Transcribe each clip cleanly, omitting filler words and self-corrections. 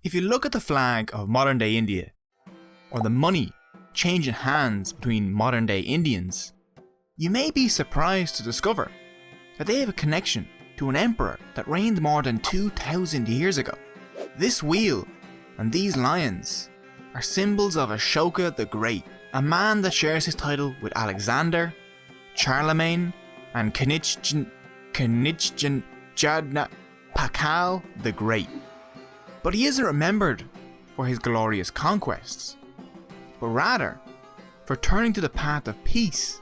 If you look at the flag of modern day India, or the money changing hands between modern day Indians, you may be surprised to discover that they have a connection to an emperor that reigned more than 2,000 years ago. This wheel and these lions are symbols of Ashoka the Great, a man that shares his title with Alexander, Charlemagne, and Kanichjan Jadna Pakal the Great. But he isn't remembered for his glorious conquests, but rather for turning to the path of peace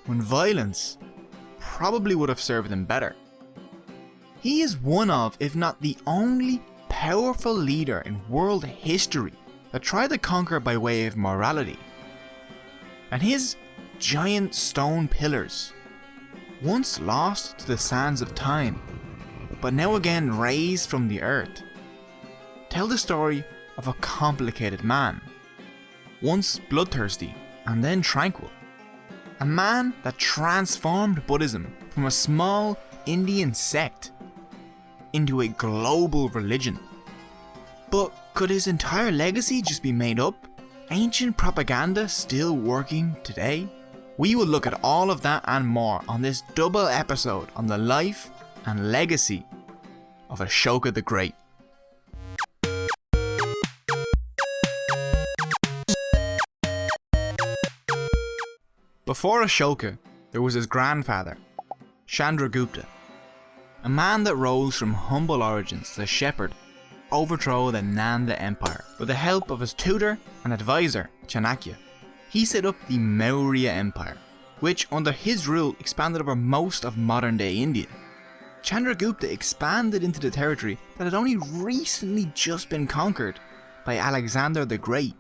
when violence probably would have served him better. He is one of, if not the only, powerful leader in world history that tried to conquer by way of morality. And his giant stone pillars, once lost to the sands of time, but now again raised from the earth, tell the story of a complicated man, once bloodthirsty and then tranquil. A man that transformed Buddhism from a small Indian sect into a global religion. But could his entire legacy just be made up? Ancient propaganda still working today? We will look at all of that and more on this double episode on the life and legacy of Ashoka the Great. Before Ashoka, there was his grandfather, Chandragupta, a man that rose from humble origins as a shepherd, overthrow the Nanda Empire with the help of his tutor and advisor, Chanakya. He set up the Maurya Empire, which under his rule expanded over most of modern day India. Chandragupta expanded into the territory that had only recently just been conquered by Alexander the Great,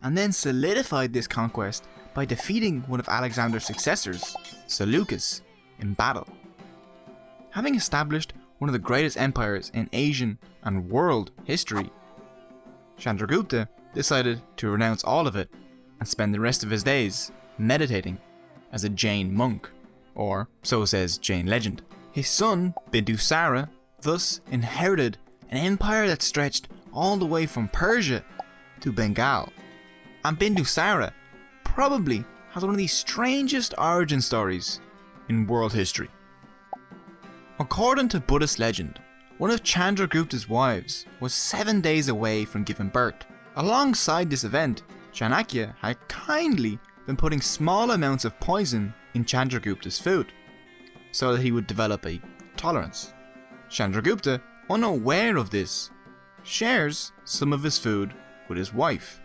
and then solidified this conquest by defeating one of Alexander's successors, Seleucus, in battle. Having established one of the greatest empires in Asian and world history, Chandragupta decided to renounce all of it and spend the rest of his days meditating as a Jain monk, or so says Jain legend. His son, Bindusara, thus inherited an empire that stretched all the way from Persia to Bengal. And Bindusara probably has one of the strangest origin stories in world history. According to Buddhist legend, one of Chandragupta's wives was 7 days away from giving birth. Alongside this event, Chanakya had kindly been putting small amounts of poison in Chandragupta's food, so that he would develop a tolerance. Chandragupta, unaware of this, shares some of his food with his wife.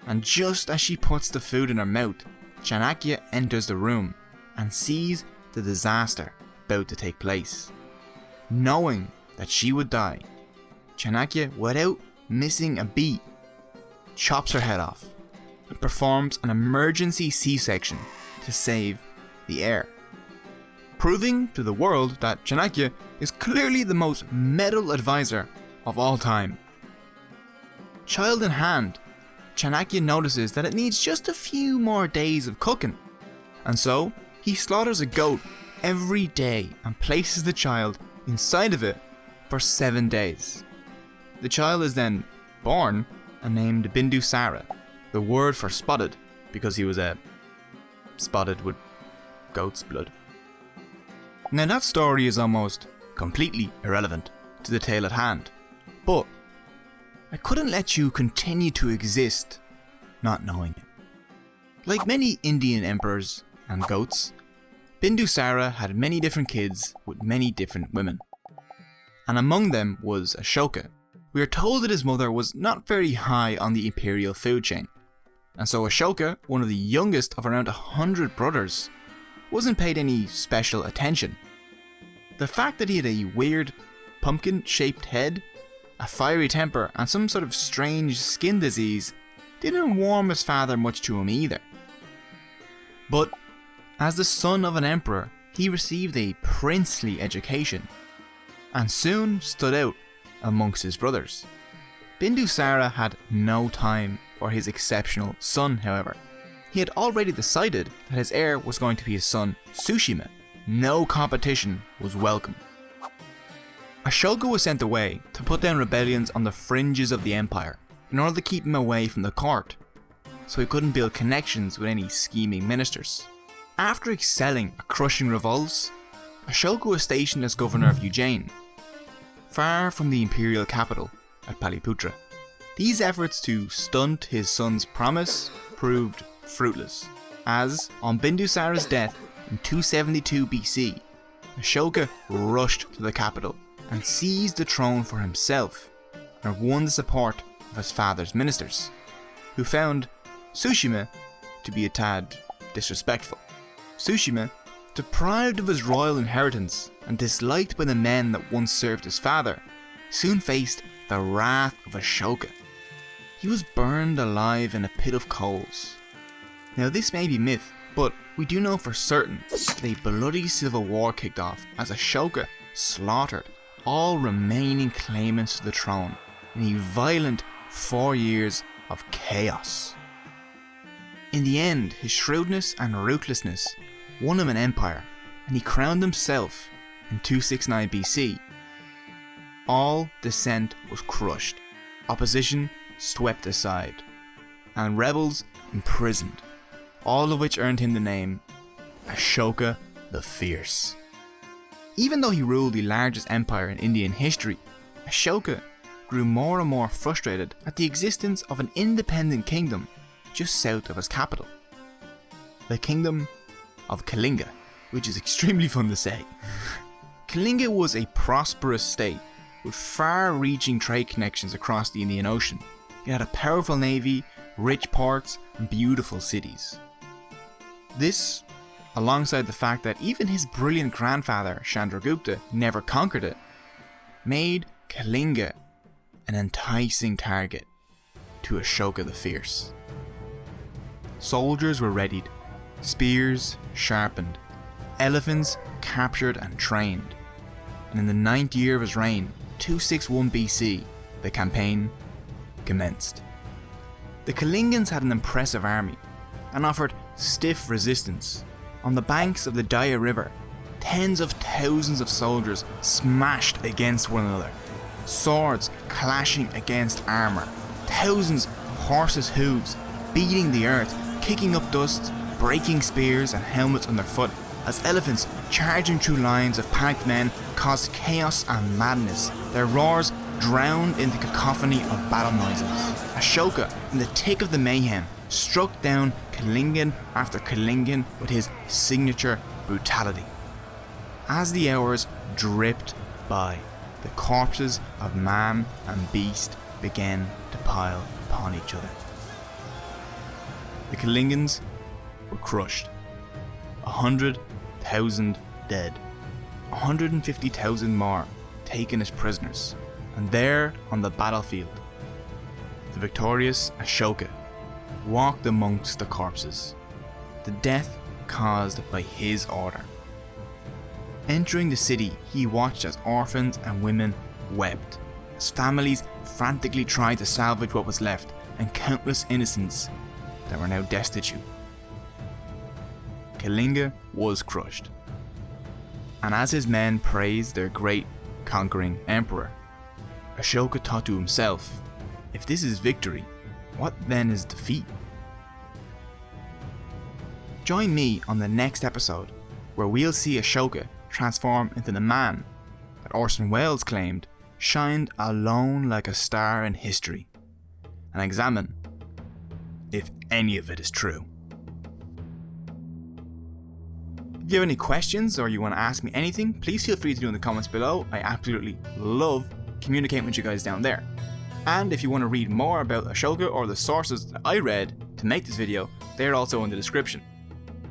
And just as she puts the food in her mouth, Chanakya enters the room and sees the disaster about to take place. Knowing that she would die, Chanakya, without missing a beat, chops her head off and performs an emergency C-section to save the heir, proving to the world that Chanakya is clearly the most metal advisor of all time. Child in hand, Chanakya notices that it needs just a few more days of cooking, and so he slaughters a goat every day and places the child inside of it for 7 days. The child is then born and named Bindusara, the word for spotted, because he was spotted with goat's blood. Now that story is almost completely irrelevant to the tale at hand, but I couldn't let you continue to exist not knowing it. Like many Indian emperors and goats, Bindusara had many different kids with many different women, and among them was Ashoka. We are told that his mother was not very high on the imperial food chain, and so Ashoka, one of the youngest of around 100 brothers, wasn't paid any special attention. The fact that he had a weird pumpkin-shaped head, a fiery temper, and some sort of strange skin disease didn't warm his father much to him either. But as the son of an emperor, he received a princely education and soon stood out amongst his brothers. Bindusara had no time for his exceptional son, however. He had already decided that his heir was going to be his son Sushima. No competition was welcome. Ashoka was sent away to put down rebellions on the fringes of the empire in order to keep him away from the court, so he couldn't build connections with any scheming ministers. After excelling at crushing revolts, Ashoka was stationed as governor of Ujjain, far from the imperial capital at Paliputra. These efforts to stunt his son's promise proved fruitless, as on Bindusara's death in 272 BC, Ashoka rushed to the capital and seized the throne for himself and won the support of his father's ministers, who found Tsushima to be a tad disrespectful. Tsushima, deprived of his royal inheritance and disliked by the men that once served his father, soon faced the wrath of Ashoka. He was burned alive in a pit of coals. Now this may be myth, but we do know for certain that a bloody civil war kicked off as Ashoka slaughtered all remaining claimants to the throne in a violent 4 years of chaos. In the end, his shrewdness and ruthlessness won him an empire, and he crowned himself in 269 BC. All dissent was crushed, opposition swept aside, and rebels imprisoned, all of which earned him the name Ashoka the Fierce. Even though he ruled the largest empire in Indian history, Ashoka grew more and more frustrated at the existence of an independent kingdom just south of his capital, the kingdom of Kalinga, which is extremely fun to say. Kalinga was a prosperous state with far-reaching trade connections across the Indian Ocean. It had a powerful navy, rich ports, and beautiful cities. This, alongside the fact that even his brilliant grandfather Chandragupta never conquered it, made Kalinga an enticing target to Ashoka the Fierce. Soldiers were readied, spears sharpened, elephants captured and trained, and in the 9th year of his reign, 261 BC, the campaign commenced. The Kalingans had an impressive army and offered stiff resistance. On the banks of the Daya River, tens of thousands of soldiers smashed against one another, swords clashing against armour, thousands of horses' hooves beating the earth, kicking up dust, breaking spears and helmets underfoot, as elephants charging through lines of panicked men caused chaos and madness. Their roars drowned in the cacophony of battle noises. Ashoka, in the thick of the mayhem, struck down Kalingan after Kalingan with his signature brutality. As the hours dripped by, the corpses of man and beast began to pile upon each other. The Kalingans were crushed. 100,000 dead, 150,000 more taken as prisoners, and there on the battlefield, the victorious Ashoka walked amongst the corpses, the death caused by his order. Entering the city, he watched as orphans and women wept, as families frantically tried to salvage what was left, and countless innocents that were now destitute. Kalinga was crushed, and as his men praised their great conquering emperor, Ashoka thought to himself, if this is victory, what then is defeat? Join me on the next episode, where we'll see Ashoka transform into the man that Orson Welles claimed shined alone like a star in history, and examine if any of it is true. If you have any questions or you want to ask me anything, please feel free to do in the comments below. I absolutely love communicating with you guys down there. And if you want to read more about Ashoka or the sources that I read to make this video, they're also in the description.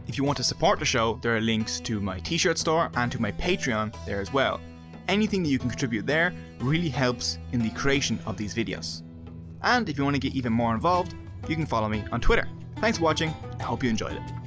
If you want to support the show, there are links to my t-shirt store and to my Patreon there as well. Anything that you can contribute there really helps in the creation of these videos. And if you want to get even more involved, you can follow me on Twitter. Thanks for watching, I hope you enjoyed it.